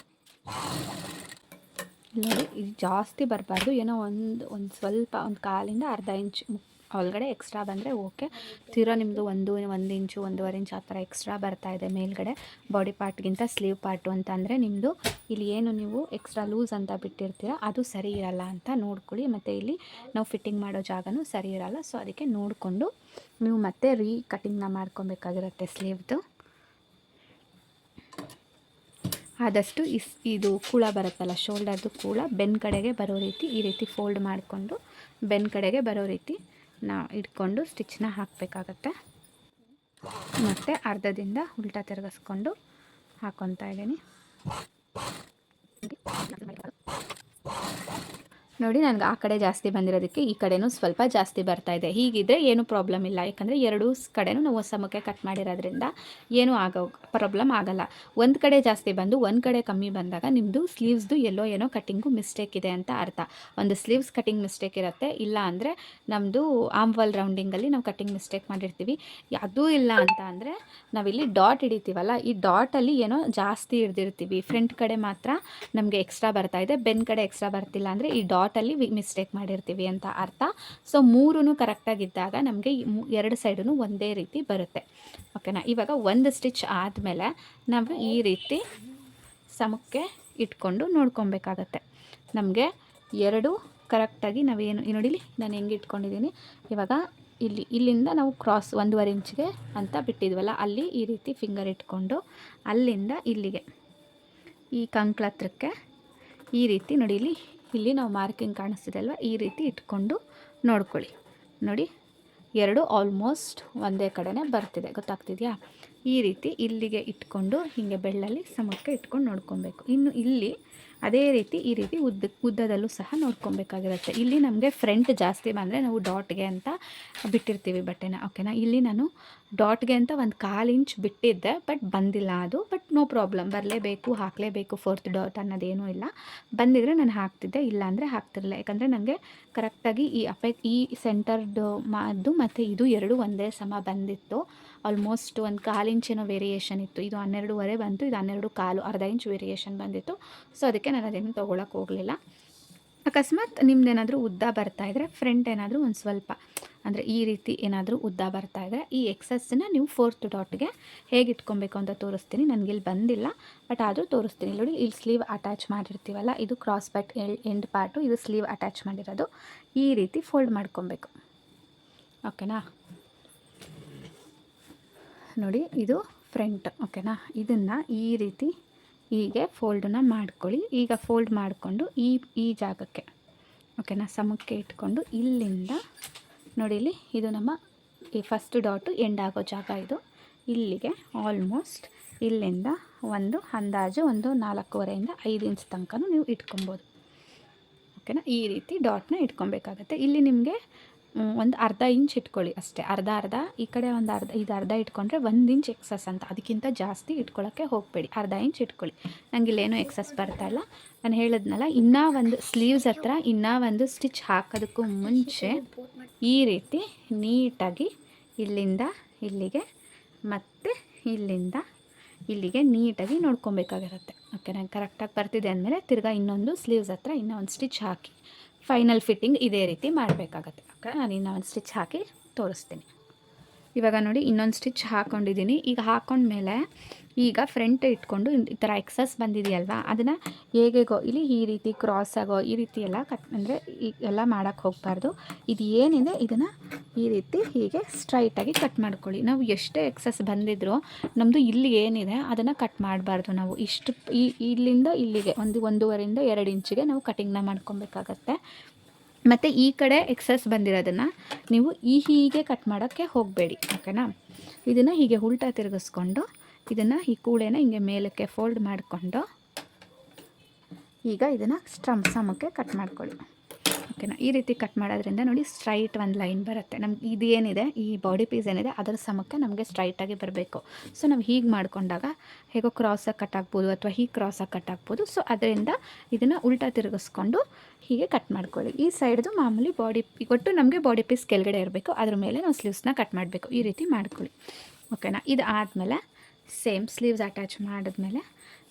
ನೋಡಿ ಇದು ಜಾಸ್ತಿ ಬರಬಾರ್ದು, ಏನೋ ಒಂದು ಸ್ವಲ್ಪ ಒಂದು ಕಾಲಿಂದ ಅರ್ಧ ಇಂಚ್ ಒಳಗಡೆ ಎಕ್ಸ್ಟ್ರಾ ಬಂದರೆ ಓಕೆ. ತೀರಾ ನಿಮ್ಮದು 1 ಇಂಚು 1.5 ಇಂಚ್ ಆ ಥರ ಎಕ್ಸ್ಟ್ರಾ ಬರ್ತಾಯಿದೆ ಮೇಲ್ಗಡೆ ಬಾಡಿ ಪಾರ್ಟ್ಗಿಂತ ಸ್ಲೀವ್ ಪಾರ್ಟು ಅಂತ ಅಂದರೆ ನಿಮ್ಮದು ಇಲ್ಲಿ ಏನು ನೀವು ಎಕ್ಸ್ಟ್ರಾ ಲೂಸ್ ಅಂತ ಬಿಟ್ಟಿರ್ತೀರ ಅದು ಸರಿ ಇರಲ್ಲ ಅಂತ ನೋಡ್ಕೊಳ್ಳಿ. ಮತ್ತು ಇಲ್ಲಿ ನಾವು ಫಿಟ್ಟಿಂಗ್ ಮಾಡೋ ಜಾಗನೂ ಸರಿ ಇರಲ್ಲ. ಸೊ ಅದಕ್ಕೆ ನೋಡಿಕೊಂಡು ನೀವು ಮತ್ತೆ ಕಟಿಂಗ್ನ ಮಾಡ್ಕೊಬೇಕಾಗಿರುತ್ತೆ ಸ್ಲೀವ್ದು. ಆದಷ್ಟು ಇದು ಕೂಳ ಬರುತ್ತಲ್ಲ ಶೋಲ್ಡರ್ದು ಕೂಳ ಬೆನ್ನ ಕಡೆಗೆ ಬರೋ ರೀತಿ ಈ ರೀತಿ ಫೋಲ್ಡ್ ಮಾಡಿಕೊಂಡು ಬೆನ್ನ ಕಡೆಗೆ ಬರೋ ರೀತಿ ನಾವು ಇಟ್ಕೊಂಡು ಸ್ಟಿಚ್ನ ಹಾಕಬೇಕಾಗತ್ತೆ. ಮತ್ತು ಅರ್ಧದಿಂದ ಉಲ್ಟಾ ತಿರುಗಿಸ್ಕೊಂಡು ಹಾಕ್ಕೊತಾ ಇದ್ದೀನಿ. ನೋಡಿ ನನಗೆ ಆ ಕಡೆ ಜಾಸ್ತಿ ಬಂದಿರೋದಕ್ಕೆ ಈ ಕಡೆನೂ ಸ್ವಲ್ಪ ಜಾಸ್ತಿ ಬರ್ತಾ ಇದೆ. ಹೀಗಿದ್ರೆ ಏನೂ ಪ್ರಾಬ್ಲಮ್ ಇಲ್ಲ, ಯಾಕಂದರೆ ಎರಡೂ ಕಡೆನೂ ನಾವು ಸಮಕ್ಕೆ ಕಟ್ ಮಾಡಿರೋದ್ರಿಂದ ಏನೂ ಪ್ರಾಬ್ಲಮ್ ಆಗಲ್ಲ. ಒಂದು ಕಡೆ ಜಾಸ್ತಿ ಬಂದು ಒಂದು ಕಡೆ ಕಮ್ಮಿ ಬಂದಾಗ ನಿಮ್ಮದು ಸ್ಲೀವ್ಸ್ದು ಎಲ್ಲೋ ಏನೋ ಕಟ್ಟಿಂಗು ಮಿಸ್ಟೇಕ್ ಇದೆ ಅಂತ ಅರ್ಥ. ಒಂದು ಸ್ಲೀವ್ಸ್ ಕಟ್ಟಿಂಗ್ ಮಿಸ್ಟೇಕ್ ಇರುತ್ತೆ, ಇಲ್ಲ ಅಂದರೆ ನಮ್ಮದು ಆರ್ಮ್ ವಾಲ್ ರೌಂಡಿಂಗಲ್ಲಿ ನಾವು ಕಟ್ಟಿಂಗ್ ಮಿಸ್ಟೇಕ್ ಮಾಡಿರ್ತೀವಿ. ಅದೂ ಇಲ್ಲ ಅಂತ ಅಂದರೆ ನಾವಿಲ್ಲಿ ಡಾಟ್ ಹಿಡಿತೀವಲ್ಲ, ಈ ಡಾಟಲ್ಲಿ ಏನೋ ಜಾಸ್ತಿ ಹಿಡ್ದಿರ್ತೀವಿ. ಫ್ರಂಟ್ ಕಡೆ ಮಾತ್ರ ನಮಗೆ ಎಕ್ಸ್ಟ್ರಾ ಬರ್ತಾ ಇದೆ, ಬೆನ್ ಕಡೆ ಎಕ್ಸ್ಟ್ರಾ ಬರ್ತಿಲ್ಲ ಅಂದರೆ ಈ ಡಾಟಲ್ಲಿ ಮಿಸ್ಟೇಕ್ ಮಾಡಿರ್ತೀವಿ ಅಂತ ಅರ್ಥ. ಸೊ ಮೂರೂ ಕರೆಕ್ಟಾಗಿದ್ದಾಗ ನಮಗೆ ಎರಡು ಸೈಡೂ ಒಂದೇ ರೀತಿ ಬರುತ್ತೆ. ಓಕೆನಾ. ಇವಾಗ ಒಂದು ಸ್ಟಿಚ್ ಆದಮೇಲೆ ನಾವು ಈ ರೀತಿ ಸಮಕ್ಕೆ ಇಟ್ಕೊಂಡು ನೋಡ್ಕೊಬೇಕಾಗತ್ತೆ. ನಮಗೆ ಎರಡು ಕರೆಕ್ಟಾಗಿ ನಾವೇನು ನೋಡಿಲಿ ನಾನು ಹೆಂಗೆ ಇಟ್ಕೊಂಡಿದ್ದೀನಿ. ಇವಾಗ ಇಲ್ಲಿಂದ ನಾವು ಕ್ರಾಸ್ 1.5 ಇಂಚ್ಗೆ ಅಂತ ಬಿಟ್ಟಿದ್ವಲ್ಲ, ಅಲ್ಲಿ ಈ ರೀತಿ ಫಿಂಗರ್ ಇಟ್ಕೊಂಡು ಅಲ್ಲಿಂದ ಇಲ್ಲಿಗೆ ಈ ಕಂಕ್ಳ ಹತ್ರಕ್ಕೆ ಈ ರೀತಿ ನೋಡಿ, ಇಲ್ಲಿ ನಾವು ಮಾರ್ಕಿಂಗ್ ಕಾಣಿಸ್ತಿದೆ ಅಲ್ವ, ಈ ರೀತಿ ಇಟ್ಕೊಂಡು ನೋಡ್ಕೊಳ್ಳಿ. ನೋಡಿ ಎರಡು ಆಲ್ಮೋಸ್ಟ್ ಒಂದೇ ಕಡೆನೇ ಬರ್ತಿದೆ, ಗೊತ್ತಾಗ್ತಿದೆಯಾ? ಈ ರೀತಿ ಇಲ್ಲಿಗೆ ಇಟ್ಕೊಂಡು ಹೀಗೆ ಬೆಳ್ಳಲ್ಲಿ ಸಮಕ್ಕೆ ಇಟ್ಕೊಂಡು ನೋಡ್ಕೊಬೇಕು. ಇನ್ನು ಇಲ್ಲಿ ಅದೇ ರೀತಿ ಈ ರೀತಿ ಉದ್ದದಲ್ಲೂ ಸಹ ನೋಡ್ಕೊಬೇಕಾಗಿರುತ್ತೆ. ಇಲ್ಲಿ ನಮಗೆ ಫ್ರಂಟ್ ಜಾಸ್ತಿ ಬಂದರೆ ನಾವು ಡಾಟ್ಗೆ ಅಂತ ಬಿಟ್ಟಿರ್ತೀವಿ ಬಟ್ಟೆನ. ಓಕೆನಾ. ಇಲ್ಲಿ ನಾನು ಡಾಟ್ಗೆ ಅಂತ 1/4 ಇಂಚ್ ಬಿಟ್ಟಿದ್ದೆ, ಬಟ್ ಬಂದಿಲ್ಲ ಅದು. ಬಟ್ ನೋ ಪ್ರಾಬ್ಲಮ್, ಬರಲೇಬೇಕು, ಹಾಕಲೇಬೇಕು 4th ಡಾಟ್ ಅನ್ನೋದೇನೂ ಇಲ್ಲ. ಬಂದಿದ್ರೆ ನಾನು ಹಾಕ್ತಿದ್ದೆ, ಇಲ್ಲ ಅಂದರೆ ಹಾಕ್ತಿರಲಿಲ್ಲ. ಯಾಕಂದರೆ ನನಗೆ ಕರೆಕ್ಟಾಗಿ ಈ ಸೆಂಟರ್ದು ಮಾದ್ದು ಮತ್ತು ಇದು ಎರಡು ಒಂದೇ ಸಮ ಬಂದಿತ್ತು. ಆಲ್ಮೋಸ್ಟ್ 1/4 ಇಂಚೇನೋ ವೇರಿಯೇಷನ್ ಇತ್ತು. ಇದು 12.5 ಬಂತು, ಇದು 12.25, ಅರ್ಧ ಇಂಚ್ ವೇರಿಯೇಷನ್ ಬಂದಿತ್ತು. ಸೊ ಅದಕ್ಕೆ ನಾನು ಅದೇನು ತೊಗೊಳಕ್ಕೆ ಹೋಗಲಿಲ್ಲ. ಅಕಸ್ಮಾತ್ ನಿಮ್ದೇನಾದರೂ ಉದ್ದ ಬರ್ತಾಯಿದ್ರೆ, ಫ್ರಂಟ್ ಏನಾದರೂ ಒಂದು ಸ್ವಲ್ಪ ಅಂದರೆ ಈ ರೀತಿ ಏನಾದರೂ ಉದ್ದ ಬರ್ತಾಯಿದ್ರೆ ಈ ಎಕ್ಸಸ್ಸನ್ನ ನೀವು 4th ಡಾಟ್ಗೆ ಹೇಗೆ ಇಟ್ಕೊಬೇಕು ಅಂತ ತೋರಿಸ್ತೀನಿ. ನನಗಿಲ್ಲಿ ಬಂದಿಲ್ಲ, ಬಟ್ ಆದರೂ ತೋರಿಸ್ತೀನಿ. ನೋಡಿ, ಇಲ್ಲಿ ಸ್ಲೀವ್ ಅಟ್ಯಾಚ್ ಮಾಡಿರ್ತೀವಲ್ಲ, ಇದು ಕ್ರಾಸ್ ಬಟ್ ಎಂಡ್ ಪಾರ್ಟು, ಇದು ಸ್ಲೀವ್ ಅಟ್ಯಾಚ್ ಮಾಡಿರೋದು. ಈ ರೀತಿ ಫೋಲ್ಡ್ ಮಾಡ್ಕೊಬೇಕು. ಓಕೆನಾ. ನೋಡಿ, ಇದು ಫ್ರಂಟ್. ಓಕೆನಾ. ಇದನ್ನು ಈ ರೀತಿ ಹೀಗೆ ಫೋಲ್ಡನ್ನ ಮಾಡ್ಕೊಳ್ಳಿ. ಈಗ ಫೋಲ್ಡ್ ಮಾಡಿಕೊಂಡು ಈ ಜಾಗಕ್ಕೆ, ಓಕೆನಾ, ಸಮಕ್ಕೆ ಇಟ್ಕೊಂಡು ಇಲ್ಲಿಂದ ನೋಡಿ, ಇದು ನಮ್ಮ ಈ ಫಸ್ಟ್ ಡಾಟು ಎಂಡ್ ಆಗೋ ಜಾಗ. ಇದು ಇಲ್ಲಿಗೆ ಆಲ್ಮೋಸ್ಟ್ ಇಲ್ಲಿಂದ ಒಂದು ಅಂದಾಜು 4.25 ಇಂದ 5 ಇಂಚ್ ತನಕ ನೀವು ಇಟ್ಕೊಬೋದು. ಓಕೆನಾ. ಈ ರೀತಿ ಡಾಟ್ನ ಇಟ್ಕೊಬೇಕಾಗತ್ತೆ. ಇಲ್ಲಿ ನಿಮಗೆ ಒಂದು ಅರ್ಧ ಇಂಚ್ ಇಟ್ಕೊಳ್ಳಿ ಅಷ್ಟೇ. ಅರ್ಧ ಈ ಕಡೆ ಒಂದು ಅರ್ಧ ಇಟ್ಕೊಂಡ್ರೆ 1 ಇಂಚ್ ಎಕ್ಸಸ್ ಅಂತ, ಅದಕ್ಕಿಂತ ಜಾಸ್ತಿ ಇಟ್ಕೊಳ್ಳೋಕ್ಕೆ ಹೋಗಬೇಡಿ. ಅರ್ಧ ಇಂಚ್ ಇಟ್ಕೊಳ್ಳಿ. ನನಗೆ ಇಲ್ಲೇನೂ ಎಕ್ಸಸ್ ಬರ್ತಾಯಿಲ್ಲ. ನಾನು ಹೇಳಿದ್ನಲ್ಲ, ಇನ್ನೂ ಒಂದು ಸ್ಲೀವ್ಸ್ ಹತ್ರ ಇನ್ನೂ ಒಂದು ಸ್ಟಿಚ್ ಹಾಕೋದಕ್ಕೂ ಮುಂಚೆ ಈ ರೀತಿ ನೀಟಾಗಿ ಇಲ್ಲಿಂದ ಇಲ್ಲಿಗೆ ಮತ್ತು ಇಲ್ಲಿಂದ ಇಲ್ಲಿಗೆ ನೀಟಾಗಿ ನೋಡ್ಕೊಬೇಕಾಗಿರುತ್ತೆ. ಓಕೆ, ನಂಗೆ ಕರೆಕ್ಟಾಗಿ ಬರ್ತಿದೆ ಅಂದಮೇಲೆ ತಿರ್ಗಾ ಇನ್ನೊಂದು ಸ್ಲೀವ್ಸ್ ಹತ್ರ ಇನ್ನೂ ಒಂದು ಸ್ಟಿಚ್ ಹಾಕಿ ಫೈನಲ್ ಫಿಟ್ಟಿಂಗ್ ಇದೇ ರೀತಿ ಮಾಡಬೇಕಾಗತ್ತೆ. ಓಕೆ, ನಾನು ಇನ್ನೂ ಒಂದು ಸ್ಟಿಚ್ ಹಾಕಿ ತೋರಿಸ್ತೀನಿ. ಇವಾಗ ನೋಡಿ, ಇನ್ನೊಂದು ಸ್ಟಿಚ್ ಹಾಕ್ಕೊಂಡಿದ್ದೀನಿ. ಈಗ ಹಾಕ್ಕೊಂಡ್ಮೇಲೆ ಈಗ ಫ್ರಂಟ್ ಇಟ್ಕೊಂಡು ಈ ಥರ ಎಕ್ಸಸ್ ಬಂದಿದೆಯಲ್ವಾ, ಅದನ್ನು ಹೇಗೆಗೋ ಇಲ್ಲಿ ಈ ರೀತಿ ಕ್ರಾಸ್ ಆಗೋ ಈ ರೀತಿ ಎಲ್ಲ ಅಂದರೆ ಎಲ್ಲ ಮಾಡೋಕ್ಕೆ ಹೋಗಬಾರ್ದು. ಇದು ಏನಿದೆ ಇದನ್ನು ಈ ರೀತಿ ಹೀಗೆ ಸ್ಟ್ರೈಟಾಗಿ ಕಟ್ ಮಾಡ್ಕೊಳ್ಳಿ. ನಾವು ಎಷ್ಟೇ ಎಕ್ಸಸ್ ಬಂದಿದ್ರೂ ನಮ್ಮದು ಇಲ್ಲಿ ಏನಿದೆ ಅದನ್ನು ಕಟ್ ಮಾಡಬಾರ್ದು. ನಾವು ಇಷ್ಟು ಇಲ್ಲಿಂದ ಇಲ್ಲಿಗೆ 1.5 ಇಂದ 2 ಇಂಚಿಗೆ ನಾವು ಕಟಿಂಗ್ನ ಮಾಡ್ಕೊಬೇಕಾಗತ್ತೆ. ಮತ್ತು ಈ ಕಡೆ ಎಕ್ಸಸ್ ಬಂದಿರೋದನ್ನು ನೀವು ಹೀಗೆ ಕಟ್ ಮಾಡೋಕ್ಕೆ ಹೋಗಬೇಡಿ. ಓಕೆನಾ. ಇದನ್ನು ಹೀಗೆ ಉಲ್ಟಾ ತಿರುಗಿಸ್ಕೊಂಡು ಇದನ್ನು ಈ ಕೂಳೆನ ಹಿಂಗೆ ಮೇಲಕ್ಕೆ ಫೋಲ್ಡ್ ಮಾಡಿಕೊಂಡು ಈಗ ಇದನ್ನು ಸಮಕ್ಕೆ ಕಟ್ ಮಾಡ್ಕೊಳ್ಳಿ. ಓಕೆನಾ. ಈ ರೀತಿ ಕಟ್ ಮಾಡೋದ್ರಿಂದ ನೋಡಿ ಸ್ಟ್ರೈಟ್ ಒಂದು ಲೈನ್ ಬರುತ್ತೆ. ನಮ್ಗೆ ಇದು ಏನಿದೆ ಈ ಬಾಡಿ ಪೀಸ್ ಏನಿದೆ ಅದರ ಸಮಕ್ಕೆ ನಮಗೆ ಸ್ಟ್ರೈಟಾಗಿ ಬರಬೇಕು. ಸೊ ನಾವು ಹೀಗೆ ಮಾಡ್ಕೊಂಡಾಗ ಹೇಗೋ ಕ್ರಾಸಾಗಿ ಕಟ್ ಆಗ್ಬೋದು ಅಥವಾ ಹೀಗೆ ಕ್ರಾಸಾಗಿ ಕಟ್ ಆಗ್ಬೋದು. ಸೊ ಅದರಿಂದ ಇದನ್ನು ಉಲ್ಟಾ ತಿರುಗಿಸ್ಕೊಂಡು ಹೀಗೆ ಕಟ್ ಮಾಡ್ಕೊಳ್ಳಿ. ಈ ಸೈಡ್ದು ಮಾಮೂಲಿ ಒಟ್ಟು ನಮಗೆ ಬಾಡಿ ಪೀಸ್ ಕೆಳಗಡೆ ಇರಬೇಕು, ಅದ್ರ ಮೇಲೆ ನಾವು ಸ್ಲೀವ್ಸ್ನ ಕಟ್ ಮಾಡಬೇಕು. ಈ ರೀತಿ ಮಾಡ್ಕೊಳ್ಳಿ. ಓಕೆನಾ. ಇದು ಆದಮೇಲೆ ಸೇಮ್ ಸ್ಲೀವ್ಸ್ ಅಟ್ಯಾಚ್ ಮಾಡಿದ್ಮೇಲೆ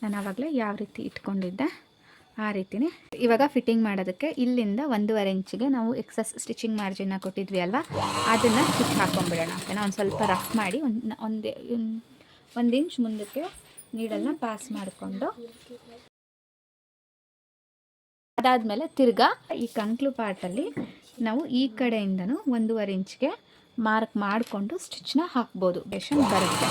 ನಾನು ಆವಾಗಲೇ ಯಾವ ರೀತಿ ಇಟ್ಕೊಂಡಿದ್ದೆ ಆ ರೀತಿಯೇ ಇವಾಗ ಫಿಟ್ಟಿಂಗ್ ಮಾಡೋದಕ್ಕೆ ಇಲ್ಲಿಂದ 1.5 ಇಂಚಿಗೆ ನಾವು ಎಕ್ಸಸ್ ಸ್ಟಿಚಿಂಗ್ ಮಾರ್ಜಿನ್ನ ಕೊಟ್ಟಿದ್ವಿ ಅಲ್ವಾ, ಅದನ್ನು ಸ್ಟಿಚ್ ಹಾಕ್ಕೊಂಡ್ಬಿಡೋಣ. ಓಕೆನಾ. ಒಂದು ಸ್ವಲ್ಪ ರಫ್ ಮಾಡಿ ಒಂದು ಇಂಚ್ ಮುಂದಕ್ಕೆ ನೀಡಲ್ನ ಪಾಸ್ ಮಾಡಿಕೊಂಡು ಅದಾದಮೇಲೆ ತಿರ್ಗಾ ಈ ಕಂಕ್ಲು ಪಾರ್ಟಲ್ಲಿ ನಾವು ಈ ಕಡೆಯಿಂದನೂ 1.5 ಇಂಚ್ಗೆ ಮಾರ್ಕ್ ಮಾಡಿಕೊಂಡು ಸ್ಟಿಚ್ನ ಹಾಕ್ಬೋದು. ಬೇಷನ್ ಬರುತ್ತೆ.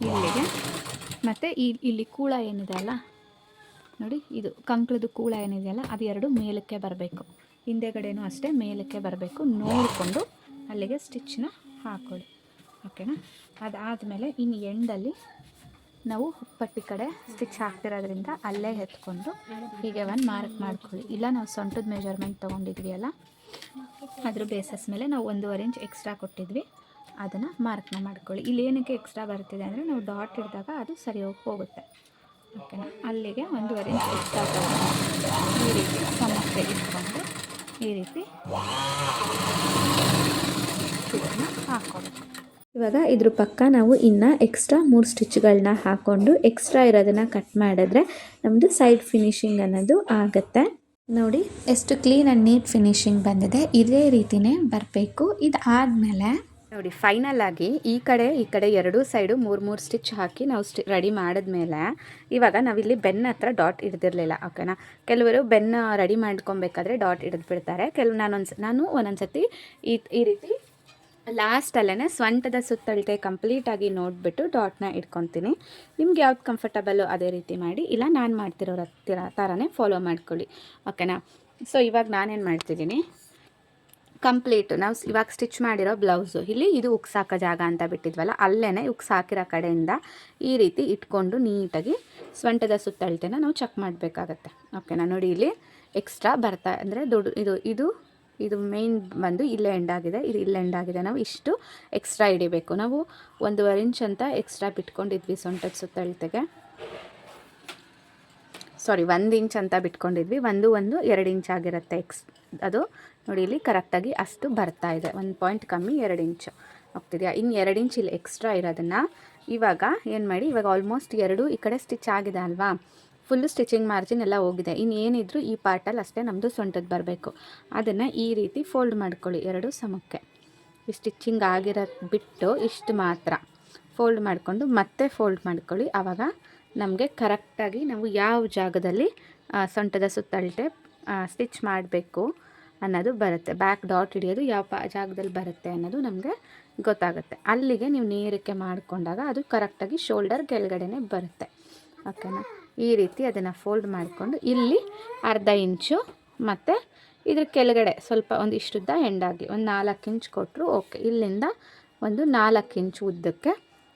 ಇಲ್ಲಿಗೆ ಮತ್ತು ಇಲ್ಲಿ ಕೂಳ ಏನಿದೆ ಅಲ್ಲ ನೋಡಿ, ಇದು ಕಂಕ್ಳದು ಕೂಳ ಏನಿದೆಯಲ್ಲ ಅದು ಎರಡು ಮೇಲಕ್ಕೆ ಬರಬೇಕು. ಹಿಂದೆಗಡೆನೂ ಅಷ್ಟೇ ಮೇಲಕ್ಕೆ ಬರಬೇಕು, ನೋಡಿಕೊಂಡು ಅಲ್ಲಿಗೆ ಸ್ಟಿಚ್ನ ಹಾಕ್ಕೊಳ್ಳಿ. ಓಕೆನಾ. ಅದಾದಮೇಲೆ ಇನ್ನು ಎಂಡಲ್ಲಿ ನಾವು ಹುಪ್ಪಟ್ಟಿ ಕಡೆ ಸ್ಟಿಚ್ ಹಾಕ್ತಿರೋದ್ರಿಂದ ಅಲ್ಲೇ ಎತ್ಕೊಂಡು ಹೀಗೆ ಒಂದು ಮಾರ್ಕ್ ಮಾಡ್ಕೊಳ್ಳಿ. ಇಲ್ಲ ನಾವು ಸೊಂಟದ ಮೆಜರ್ಮೆಂಟ್ ತೊಗೊಂಡಿದ್ವಿ ಅಲ್ಲ, ಅದ್ರ ಬೇಸಸ್ ಮೇಲೆ ನಾವು 1.5 ಇಂಚ್ ಎಕ್ಸ್ಟ್ರಾ ಕೊಟ್ಟಿದ್ವಿ, ಅದನ್ನು ಮಾರ್ಕ್ನ ಮಾಡ್ಕೊಳ್ಳಿ. ಇಲ್ಲಿ ಏನಕ್ಕೆ ಎಕ್ಸ್ಟ್ರಾ ಬರ್ತಿದೆ ಅಂದರೆ ನಾವು ಡಾಟ್ ಹಿಡಿದಾಗ ಅದು ಸರಿ ಹೋಗುತ್ತೆ. ಓಕೆನಾ. ಅಲ್ಲಿಗೆ 1.5 ಇಂಚ್ ಎಕ್ಸ್ಟ್ರಾ ತಗೊಂಡು ಈ ರೀತಿ ಸಮಸ್ಯೆ ಇಟ್ಕೊಂಡು ಈ ರೀತಿ ಸ್ಟಿಚ್ನ ಹಾಕ್ಕೊಬೇಕು. ಇವಾಗ ಇದ್ರ ಪಕ್ಕ ನಾವು ಇನ್ನು ಎಕ್ಸ್ಟ್ರಾ 3 ಸ್ಟಿಚ್ಗಳನ್ನ ಹಾಕ್ಕೊಂಡು ಎಕ್ಸ್ಟ್ರಾ ಇರೋದನ್ನು ಕಟ್ ಮಾಡಿದ್ರೆ ನಮ್ಮದು ಸೈಡ್ ಫಿನಿಶಿಂಗ್ ಅನ್ನೋದು ಆಗುತ್ತೆ. ನೋಡಿ ಎಷ್ಟು ಕ್ಲೀನ್ ಆ್ಯಂಡ್ ನೀಟ್ ಫಿನಿಶಿಂಗ್ ಬಂದಿದೆ. ಇದೇ ರೀತಿಯೇ ಬರಬೇಕು. ಇದಾದಮೇಲೆ ನೋಡಿ ಫೈನಲ್ ಆಗಿ ಈ ಕಡೆ ಎರಡೂ ಸೈಡು 3 ಸ್ಟಿಚ್ ಹಾಕಿ ನಾವು ರೆಡಿ ಮಾಡಿದ್ಮೇಲೆ ಇವಾಗ ನಾವಿಲ್ಲಿ ಬೆನ್ನ ಹತ್ರ ಡಾಟ್ ಹಿಡ್ದಿರಲಿಲ್ಲ. ಓಕೆನಾ. ಕೆಲವರು ಬೆನ್ನ ರೆಡಿ ಮಾಡ್ಕೊಬೇಕಾದ್ರೆ ಡಾಟ್ ಹಿಡಿದು ಬಿಡ್ತಾರೆ. ನಾನು ಒಂದೊಂದು ಸತಿ ಈ ರೀತಿ ಲಾಸ್ಟಲ್ಲೇ ಸ್ವಂಟದ ಸುತ್ತಳತೆ ಕಂಪ್ಲೀಟಾಗಿ ನೋಡಿಬಿಟ್ಟು ಡಾಟ್ನ ಇಟ್ಕೊತೀನಿ. ನಿಮ್ಗೆ ಯಾವ್ದು ಕಂಫರ್ಟಬಲ್ಲು ಅದೇ ರೀತಿ ಮಾಡಿ, ಇಲ್ಲ ನಾನು ಮಾಡ್ತಿರೋ ಥರನೇ ಫಾಲೋ ಮಾಡ್ಕೊಳ್ಳಿ. ಓಕೆನಾ. ಸೊ ಇವಾಗ ನಾನೇನು ಮಾಡ್ತಿದ್ದೀನಿ, ಕಂಪ್ಲೀಟು ನಾವು ಇವಾಗ ಸ್ಟಿಚ್ ಮಾಡಿರೋ ಬ್ಲೌಸು ಇಲ್ಲಿ ಇದು ಉಕ್ಸಾಕೋ ಜಾಗ ಅಂತ ಬಿಟ್ಟಿದ್ವಲ್ಲ, ಅಲ್ಲೇ ಉಕ್ಸಾಕಿರೋ ಕಡೆಯಿಂದ ಈ ರೀತಿ ಇಟ್ಕೊಂಡು ನೀಟಾಗಿ ಸ್ವಂಟದ ಸುತ್ತಳತೆನ ನಾವು ಚೆಕ್ ಮಾಡಬೇಕಾಗತ್ತೆ. ಓಕೆನಾ. ನೋಡಿ ಇಲ್ಲಿ ಎಕ್ಸ್ಟ್ರಾ ಬರ್ತಾ ಅಂದರೆ ಇದು ಮೇನ್ ಬಂದು ಇಲ್ಲೇ ಎಂಡಾಗಿದೆ, ಇದು ಇಲ್ಲೇ ಎಂಡಾಗಿದೆ. ನಾವು ಇಷ್ಟು ಎಕ್ಸ್ಟ್ರಾ ಹಿಡಿಬೇಕು. ನಾವು 1.5 ಇಂಚ್ ಅಂತ ಎಕ್ಸ್ಟ್ರಾ ಬಿಟ್ಕೊಂಡಿದ್ವಿ ಸೊಂಟದ ಸುತ್ತಳತೆಗೆ. 1 ಇಂಚ್ ಅಂತ ಬಿಟ್ಕೊಂಡಿದ್ವಿ. 2 ಇಂಚ್ ಆಗಿರುತ್ತೆ ಅದು. ನೋಡಿ ಇಲ್ಲಿ ಕರೆಕ್ಟಾಗಿ ಅಷ್ಟು ಬರ್ತಾ ಇದೆ. 1 ಪಾಯಿಂಟ್ ಕಮ್ಮಿ 2 ಇಂಚು ಹೋಗ್ತಿದೆಯಾ. ಇನ್ನು 2 ಇಂಚ್ ಇಲ್ಲಿ ಎಕ್ಸ್ಟ್ರಾ ಇರೋದನ್ನು ಇವಾಗ ಏನು ಮಾಡಿ, ಇವಾಗ ಆಲ್ಮೋಸ್ಟ್ 2 ಈ ಕಡೆ ಸ್ಟಿಚ್ ಆಗಿದೆ ಅಲ್ವಾ, ಫುಲ್ಲು ಸ್ಟಿಚಿಂಗ್ ಮಾರ್ಜಿನ್ ಎಲ್ಲ ಹೋಗಿದೆ. ಇನ್ನೇನಿದ್ರು ಈ ಪಾರ್ಟಲ್ಲಿ ಅಷ್ಟೇ ನಮ್ಮದು ಸೊಂಟದ ಬರಬೇಕು. ಅದನ್ನು ಈ ರೀತಿ ಫೋಲ್ಡ್ ಮಾಡ್ಕೊಳ್ಳಿ 2 ಸಮಕ್ಕೆ. ಈ ಸ್ಟಿಚಿಂಗ್ ಆಗಿರೋದು ಬಿಟ್ಟು ಇಷ್ಟು ಮಾತ್ರ ಫೋಲ್ಡ್ ಮಾಡಿಕೊಂಡು ಮತ್ತೆ ಫೋಲ್ಡ್ ಮಾಡ್ಕೊಳ್ಳಿ. ಆವಾಗ ನಮಗೆ ಕರೆಕ್ಟಾಗಿ ನಾವು ಯಾವ ಜಾಗದಲ್ಲಿ ಸೊಂಟದ ಸುತ್ತಳತೆ ಸ್ಟಿಚ್ ಮಾಡಬೇಕು ಅನ್ನೋದು ಬರುತ್ತೆ. ಬ್ಯಾಕ್ ಡಾಟ್ ಹಿಡಿಯೋದು ಯಾವ ಜಾಗದಲ್ಲಿ ಬರುತ್ತೆ ಅನ್ನೋದು ನಮಗೆ ಗೊತ್ತಾಗುತ್ತೆ. ಅಲ್ಲಿಗೆ ನೀವು ನೇರಕ್ಕೆ ಮಾಡಿಕೊಂಡಾಗ ಅದು ಕರೆಕ್ಟಾಗಿ ಶೋಲ್ಡರ್ ಕೆಳಗಡೆನೇ ಬರುತ್ತೆ. ಓಕೆನಾ. ಈ ರೀತಿ ಅದನ್ನು ಫೋಲ್ಡ್ ಮಾಡಿಕೊಂಡು ಇಲ್ಲಿ 1/2 ಇಂಚು ಮತ್ತು ಇದ್ರ ಕೆಳಗಡೆ ಸ್ವಲ್ಪ ಒಂದು ಇಷ್ಟುದ್ದ ಎಂಡಾಗಿ ಒಂದು 4 ಇಂಚ್ ಕೊಟ್ಟರು ಓಕೆ. ಇಲ್ಲಿಂದ ಒಂದು 4 ಇಂಚ್ ಉದ್ದಕ್ಕೆ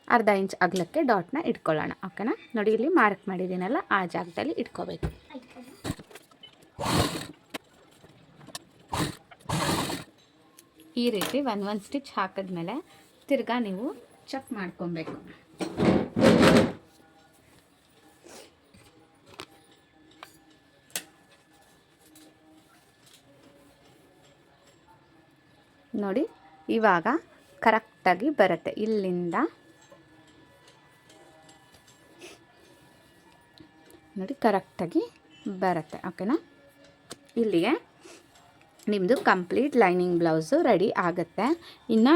1/2 ಇಂಚ್ ಅಗಲಕ್ಕೆ ಡಾಟ್ನ ಇಟ್ಕೊಳ್ಳೋಣ. ಓಕೆನಾ. ನೋಡಿ ಇಲ್ಲಿ ಮಾರ್ಕ್ ಮಾಡಿದ್ದೀನಲ್ಲ ಆ ಜಾಗದಲ್ಲಿ ಇಟ್ಕೋಬೇಕು. ಈ ರೀತಿ ಒಂದು ಸ್ಟಿಚ್ ಹಾಕಿದ್ಮೇಲೆ ತಿರ್ಗಾ ನೀವು ಚೆಕ್ ಮಾಡ್ಕೊಬೇಕು. ನೋಡಿ ಇವಾಗ ಕರೆಕ್ಟಾಗಿ ಬರುತ್ತೆ. ಇಲ್ಲಿಂದ ನೋಡಿ ಕರೆಕ್ಟಾಗಿ ಬರುತ್ತೆ. ಓಕೆನಾ. ಇಲ್ಲಿಗೆ ನಿಮ್ಮದು ಕಂಪ್ಲೀಟ್ ಲೈನಿಂಗ್ ಬ್ಲೌಸು ರೆಡಿ ಆಗುತ್ತೆ. ಇನ್ನು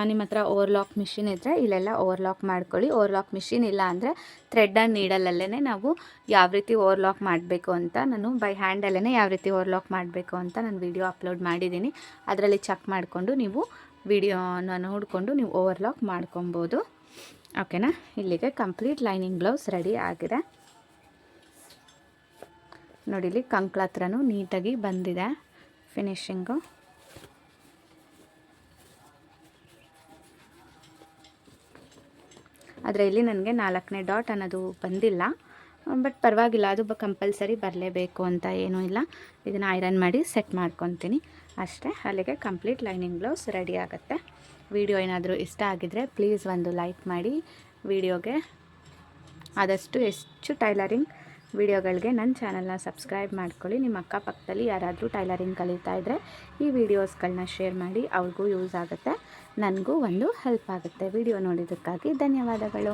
ನಿಮ್ಮ ಹತ್ರ ಓವರ್ಲಾಕ್ ಮಿಷಿನ್ ಇದ್ದರೆ ಇಲ್ಲೆಲ್ಲ ಓವರ್ಲಾಕ್ ಮಾಡ್ಕೊಳ್ಳಿ. ಓವರ್ಲಾಕ್ ಮಿಷಿನ್ ಇಲ್ಲ ಅಂದರೆ ಥ್ರೆಡ್ ಆ್ಯಂಡ್ ನೀಡಲಲ್ಲೇ ನಾವು ಯಾವ ರೀತಿ ಓವರ್ಲಾಕ್ ಮಾಡಬೇಕು ಅಂತ ನಾನು ಬೈ ಹ್ಯಾಂಡಲ್ಲೇ ಯಾವ ರೀತಿ ಓವರ್ಲಾಕ್ ಮಾಡಬೇಕು ಅಂತ ನಾನು ವಿಡಿಯೋ ಅಪ್ಲೋಡ್ ಮಾಡಿದ್ದೀನಿ. ಅದರಲ್ಲಿ ಚೆಕ್ ಮಾಡಿಕೊಂಡು ನೀವು ವಿಡಿಯೋನ ನೋಡಿಕೊಂಡು ನೀವು ಓವರ್ಲಾಕ್ ಮಾಡ್ಕೊಬೋದು. ಓಕೆನಾ. ಇಲ್ಲಿಗೆ ಕಂಪ್ಲೀಟ್ ಲೈನಿಂಗ್ ಬ್ಲೌಸ್ ರೆಡಿ ಆಗಿದೆ. ನೋಡಿ ಇಲ್ಲಿ ಕಂಕ್ಳ ಹತ್ರನೂ ನೀಟಾಗಿ ಬಂದಿದೆ ಫಿನಿಶಿಂಗು. ಆದರೆ ಇಲ್ಲಿ ನನಗೆ 4ನೇ ಡಾಟ್ ಅನ್ನೋದು ಬಂದಿಲ್ಲ, ಬಟ್ ಪರವಾಗಿಲ್ಲ, ಅದು ಕಂಪಲ್ಸರಿ ಬರಲೇಬೇಕು ಅಂತ ಏನೂ ಇಲ್ಲ. ಇದನ್ನು ಐರನ್ ಮಾಡಿ ಸೆಟ್ ಮಾಡ್ಕೊತೀನಿ ಅಷ್ಟೇ. ಅಲ್ಲಿಗೆ ಕಂಪ್ಲೀಟ್ ಲೈನಿಂಗ್ ಬ್ಲೌಸ್ ರೆಡಿ ಆಗುತ್ತೆ. ವಿಡಿಯೋ ಏನಾದರೂ ಇಷ್ಟ ಆಗಿದರೆ ಪ್ಲೀಸ್ ಒಂದು ಲೈಕ್ ಮಾಡಿ. ವಿಡಿಯೋಗೆ ಆದಷ್ಟು ಹೆಚ್ಚು ಟೈಲರಿಂಗ್ ವಿಡಿಯೋಗಳಿಗೆ ನನ್ನ ಚಾನಲ್ನ ಸಬ್ಸ್ಕ್ರೈಬ್ ಮಾಡ್ಕೊಳ್ಳಿ. ನಿಮ್ಮ ಅಕ್ಕಪಕ್ಕದಲ್ಲಿ ಯಾರಾದರೂ ಟೈಲರಿಂಗ್ ಕಲಿತಾ ಇದ್ದರೆ ಈ ವಿಡಿಯೋಸ್ಗಳನ್ನ ಶೇರ್ ಮಾಡಿ, ಅವ್ರಿಗೂ ಯೂಸ್ ಆಗುತ್ತೆ, ನನಗೂ ಒಂದು ಹೆಲ್ಪ್ ಆಗುತ್ತೆ. ವಿಡಿಯೋ ನೋಡಿದ್ದಕ್ಕಾಗಿ ಧನ್ಯವಾದಗಳು.